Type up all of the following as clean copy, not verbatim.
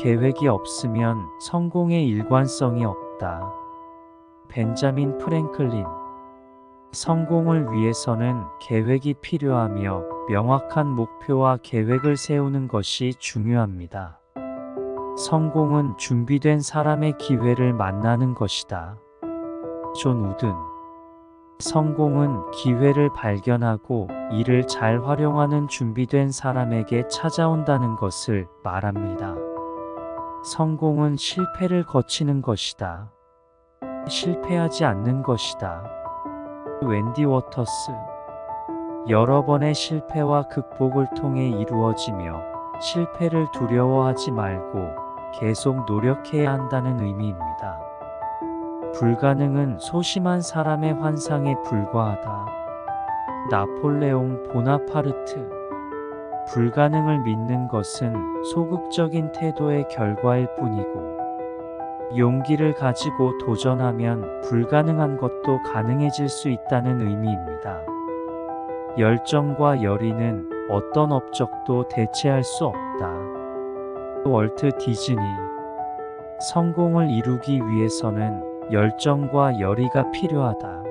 계획이 없으면 성공의 일관성이 없다. 벤자민 프랭클린. 성공을 위해서는 계획이 필요하며 명확한 목표와 계획을 세우는 것이 중요합니다. 성공은 준비된 사람의 기회를 만나는 것이다. 존 우든. 성공은 기회를 발견하고 이를 잘 활용하는 준비된 사람에게 찾아온다는 것을 말합니다. 성공은 실패를 거치는 것이다. 실패하지 않는 것이다. 웬디 워터스. 여러 번의 실패와 극복을 통해 이루어지며 실패를 두려워하지 말고 계속 노력해야 한다는 의미입니다. 불가능은 소심한 사람의 환상에 불과하다. 나폴레옹 보나파르트. 불가능을 믿는 것은 소극적인 태도의 결과일 뿐이고, 용기를 가지고 도전하면 불가능한 것도 가능해질 수 있다는 의미입니다. 열정과 열의는 어떤 업적도 대체할 수 없다. 월트 디즈니. 성공을 이루기 위해서는 열정과 열의가 필요하다.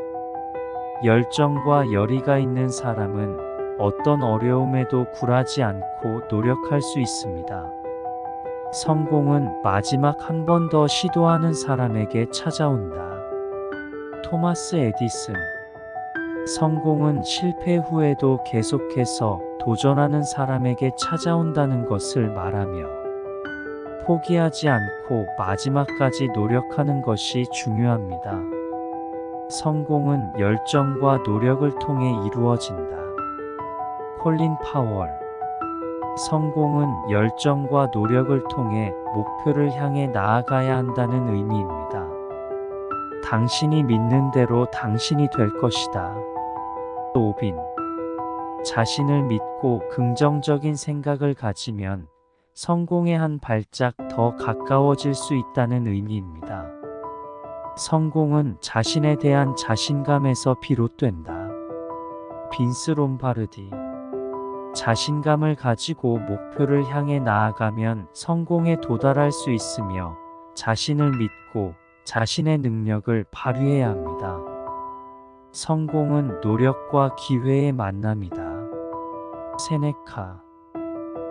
열정과 열의가 있는 사람은 어떤 어려움에도 굴하지 않고 노력할 수 있습니다. 성공은 마지막 한 번 더 시도하는 사람에게 찾아온다. 토마스 에디슨. 성공은 실패 후에도 계속해서 도전하는 사람에게 찾아온다는 것을 말하며, 포기하지 않고 마지막까지 노력하는 것이 중요합니다. 성공은 열정과 노력을 통해 이루어진다. 콜린 파월. 성공은 열정과 노력을 통해 목표를 향해 나아가야 한다는 의미입니다. 당신이 믿는 대로 당신이 될 것이다. 오빈. 자신을 믿고 긍정적인 생각을 가지면 성공에 한 발짝 더 가까워질 수 있다는 의미입니다. 성공은 자신에 대한 자신감에서 비롯된다. 빈스 롬바르디. 자신감을 가지고 목표를 향해 나아가면 성공에 도달할 수 있으며, 자신을 믿고 자신의 능력을 발휘해야 합니다. 성공은 노력과 기회의 만남이다. 세네카.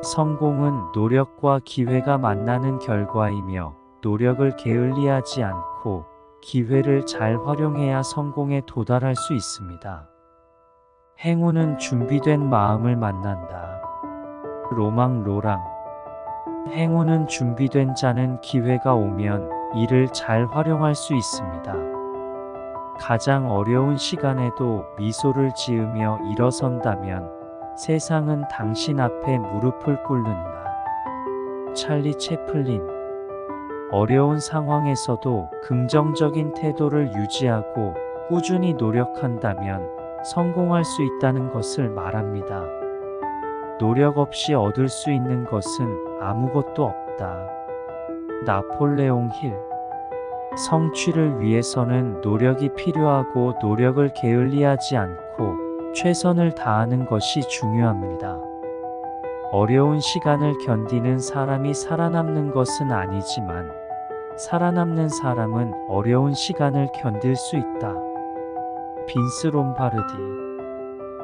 성공은 노력과 기회가 만나는 결과이며, 노력을 게을리하지 않고 기회를 잘 활용해야 성공에 도달할 수 있습니다. 행운은 준비된 마음을 만난다. 로망 로랑. 행운은 준비된 자는 기회가 오면 이를 잘 활용할 수 있습니다. 가장 어려운 시간에도 미소를 지으며 일어선다면 세상은 당신 앞에 무릎을 꿇는다. 찰리 채플린. 어려운 상황에서도 긍정적인 태도를 유지하고 꾸준히 노력한다면 성공할 수 있다는 것을 말합니다. 노력 없이 얻을 수 있는 것은 아무것도 없다. 나폴레옹 힐. 성취를 위해서는 노력이 필요하고, 노력을 게을리하지 않고 최선을 다하는 것이 중요합니다. 어려운 시간을 견디는 사람이 살아남는 것은 아니지만, 살아남는 사람은 어려운 시간을 견딜 수 있다. 빈스 롬바르디.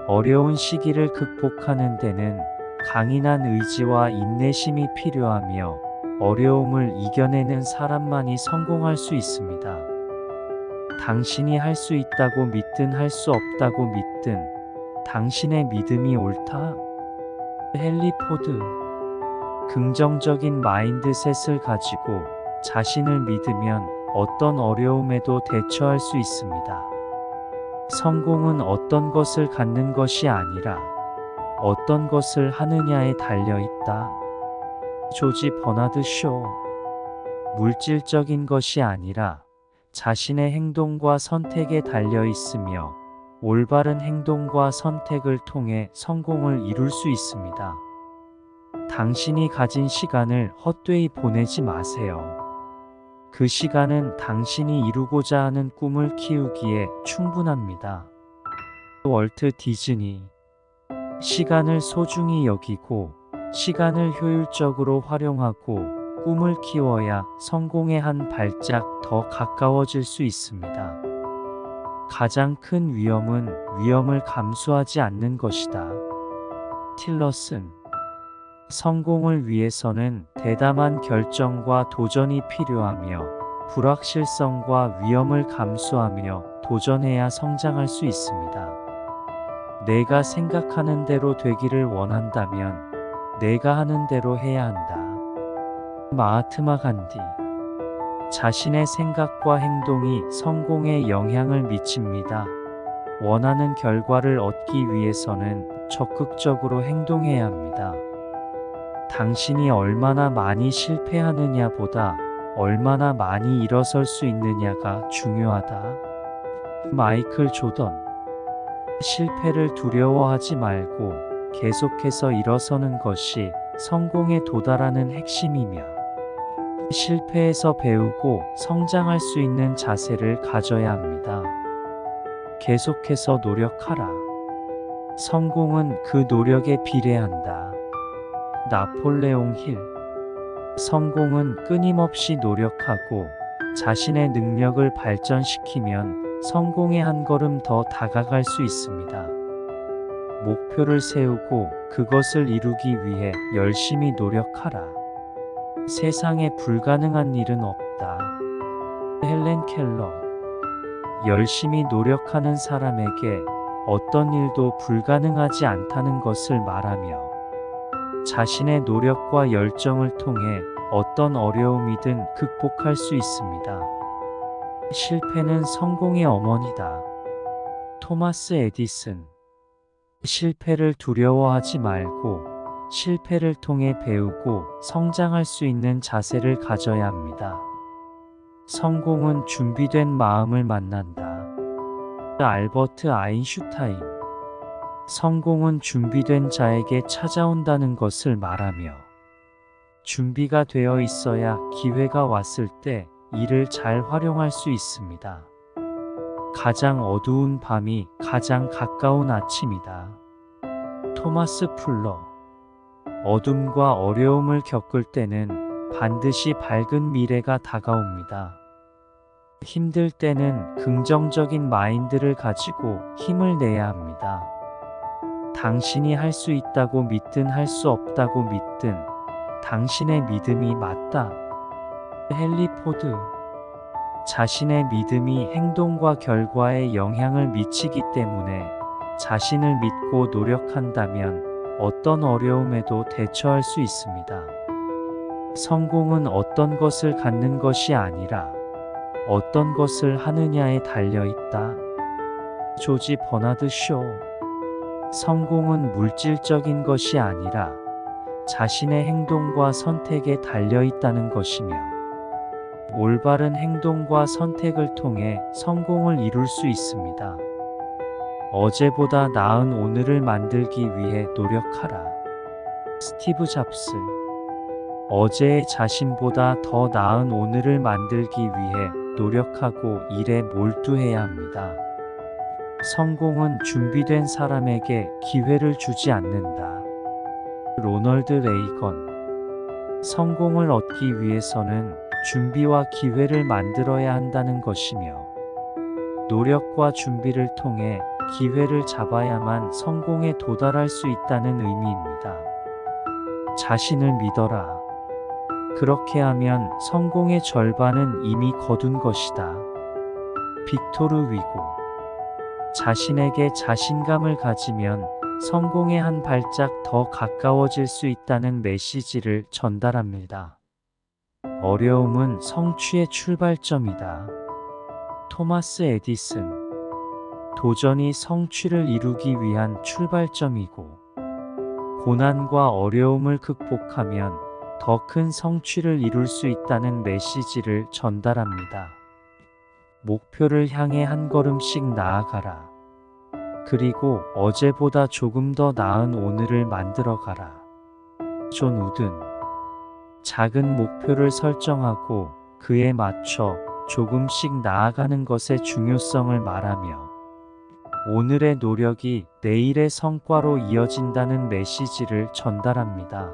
어려운 시기를 극복하는 데는 강인한 의지와 인내심이 필요하며, 어려움을 이겨내는 사람만이 성공할 수 있습니다. 당신이 할 수 있다고 믿든 할 수 없다고 믿든 당신의 믿음이 옳다. 헨리 포드. 긍정적인 마인드셋을 가지고 자신을 믿으면 어떤 어려움에도 대처할 수 있습니다. 성공은 어떤 것을 갖는 것이 아니라 어떤 것을 하느냐에 달려 있다. 조지 버나드 쇼. 물질적인 것이 아니라 자신의 행동과 선택에 달려 있으며, 올바른 행동과 선택을 통해 성공을 이룰 수 있습니다. 당신이 가진 시간을 헛되이 보내지 마세요. 그 시간은 당신이 이루고자 하는 꿈을 키우기에 충분합니다. 월트 디즈니. 시간을 소중히 여기고 시간을 효율적으로 활용하고 꿈을 키워야 성공에 한 발짝 더 가까워질 수 있습니다. 가장 큰 위험은 위험을 감수하지 않는 것이다. 틸러슨. 성공을 위해서는 대담한 결정과 도전이 필요하며 불확실성과 위험을 감수하며 도전해야 성장할 수 있습니다. 내가 생각하는 대로 되기를 원한다면 내가 하는 대로 해야 한다. 마하트마 간디. 자신의 생각과 행동이 성공에 영향을 미칩니다. 원하는 결과를 얻기 위해서는 적극적으로 행동해야 합니다. 당신이 얼마나 많이 실패하느냐보다 얼마나 많이 일어설 수 있느냐가 중요하다. 마이클 조던. 실패를 두려워하지 말고 계속해서 일어서는 것이 성공에 도달하는 핵심이며 실패에서 배우고 성장할 수 있는 자세를 가져야 합니다. 계속해서 노력하라. 성공은 그 노력에 비례한다. 나폴레옹 힐. 성공은 끊임없이 노력하고 자신의 능력을 발전시키면 성공에 한 걸음 더 다가갈 수 있습니다. 목표를 세우고 그것을 이루기 위해 열심히 노력하라. 세상에 불가능한 일은 없다. 헬렌 켈러. 열심히 노력하는 사람에게 어떤 일도 불가능하지 않다는 것을 말하며 자신의 노력과 열정을 통해 어떤 어려움이든 극복할 수 있습니다. 실패는 성공의 어머니다. 토마스 에디슨. 실패를 두려워하지 말고 실패를 통해 배우고 성장할 수 있는 자세를 가져야 합니다. 성공은 준비된 마음을 만난다. 알버트 아인슈타인. 성공은 준비된 자에게 찾아온다는 것을 말하며 준비가 되어 있어야 기회가 왔을 때 이를 잘 활용할 수 있습니다. 가장 어두운 밤이 가장 가까운 아침이다. 토마스 풀러. 어둠과 어려움을 겪을 때는 반드시 밝은 미래가 다가옵니다. 힘들 때는 긍정적인 마인드를 가지고 힘을 내야 합니다. 당신이 할 수 있다고 믿든 할 수 없다고 믿든 당신의 믿음이 맞다. 헨리 포드. 자신의 믿음이 행동과 결과에 영향을 미치기 때문에 자신을 믿고 노력한다면 어떤 어려움에도 대처할 수 있습니다. 성공은 어떤 것을 갖는 것이 아니라 어떤 것을 하느냐에 달려 있다. 조지 버나드 쇼. 성공은 물질적인 것이 아니라 자신의 행동과 선택에 달려 있다는 것이며 올바른 행동과 선택을 통해 성공을 이룰 수 있습니다. 어제보다 나은 오늘을 만들기 위해 노력하라. 스티브 잡스. 어제의 자신보다 더 나은 오늘을 만들기 위해 노력하고 일에 몰두해야 합니다. 성공은 준비된 사람에게 기회를 주지 않는다. 로널드 레이건. 성공을 얻기 위해서는 준비와 기회를 만들어야 한다는 것이며 노력과 준비를 통해 기회를 잡아야만 성공에 도달할 수 있다는 의미입니다. 자신을 믿어라. 그렇게 하면 성공의 절반은 이미 거둔 것이다. 빅토르 위고. 자신에게 자신감을 가지면 성공에 한 발짝 더 가까워질 수 있다는 메시지를 전달합니다. 어려움은 성취의 출발점이다. 토마스 에디슨. 도전이 성취를 이루기 위한 출발점이고 고난과 어려움을 극복하면 더 큰 성취를 이룰 수 있다는 메시지를 전달합니다. 목표를 향해 한 걸음씩 나아가라. 그리고 어제보다 조금 더 나은 오늘을 만들어가라. 존 우든. 작은 목표를 설정하고 그에 맞춰 조금씩 나아가는 것의 중요성을 말하며 오늘의 노력이 내일의 성과로 이어진다는 메시지를 전달합니다.